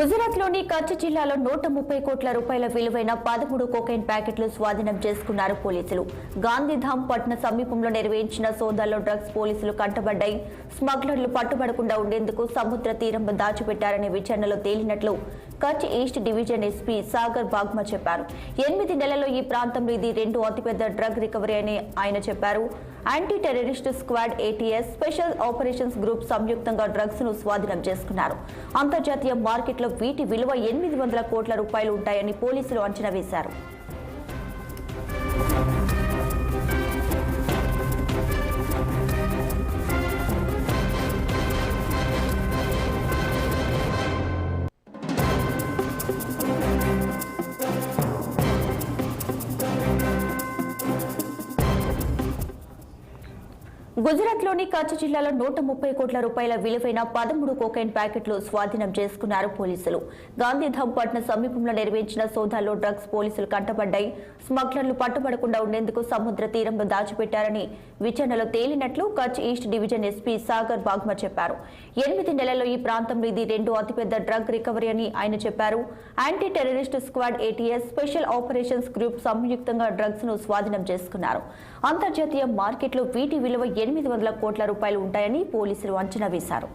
గుజరాత్లోని కచ్ జిల్లాలో 130 కోట్ల రూపాయల విలువైన 13 కోకైన్ ప్యాకెట్లు స్వాధీనం చేసుకున్నారు పోలీసులు. గాంధీధామ్ పట్టణ సమీపంలో నిర్వహించిన సోదాల్లో డ్రగ్స్ పోలీసులు కంటబడ్డాయి. స్మగ్లర్లు పట్టుబడకుండా ఉండేందుకు సముద్ర తీరంలో దాచిపెట్టారనే విచారణలో తేలినట్లు Kutch east division SP Sagar Bagmar చెప్పారు. 8 నెలల్లో ఈ ప్రాంతంలో ఇది 2వ అతిపెద్ద డ్రగ్ రికవరీ అని ఆయన చెప్పారు. Anti terrorist squad ATS, special operations group సంయుక్తంగా డ్రగ్స్ ను స్వాధీనం చేసుకున్నారు. అంతర్జాతీయ మార్కెట్లో వీటి విలువ 800 కోట్ల రూపాయలు ఉంటాయని పోలీసులు అంచనా వేశారు. గుజరాత్లోని కచ్ జిల్లాలో 130 కోట్ల రూపాయల విలువైన 13 కోకైన్ ప్యాకెట్లు స్వాధీనం చేసుకున్నారు పోలీసులు. గాంధీధామ్ పట్టణ సమీపంలో నిర్వహించిన సోదాల్లో డ్రగ్స్ పోలీసులు కంటబడ్డాయి. స్మగ్లర్లు పట్టుబడకుండా ఉండేందుకు సముద్ర తీరంలో దాచిపెట్టారని విచారణలో తేలినట్లు Kutch east division SP Sagar Bagmar చెప్పారు. 8 నెలల్లో ఈ ప్రాంతంలో ఇది 2వ అతిపెద్ద డ్రగ్ రికవరీ అని ఆయన చెప్పారు. Anti terrorist squad ATS, special operations group సంయుక్తంగా డ్రగ్స్ ను స్వాధీనం చేసుకున్నారు. అంతర్జాతీయ మార్కెట్లో వీటి విలువ 800 కోట్ల రూపాయలు ఉంటాయని పోలీసులు అంచనా వేశారు.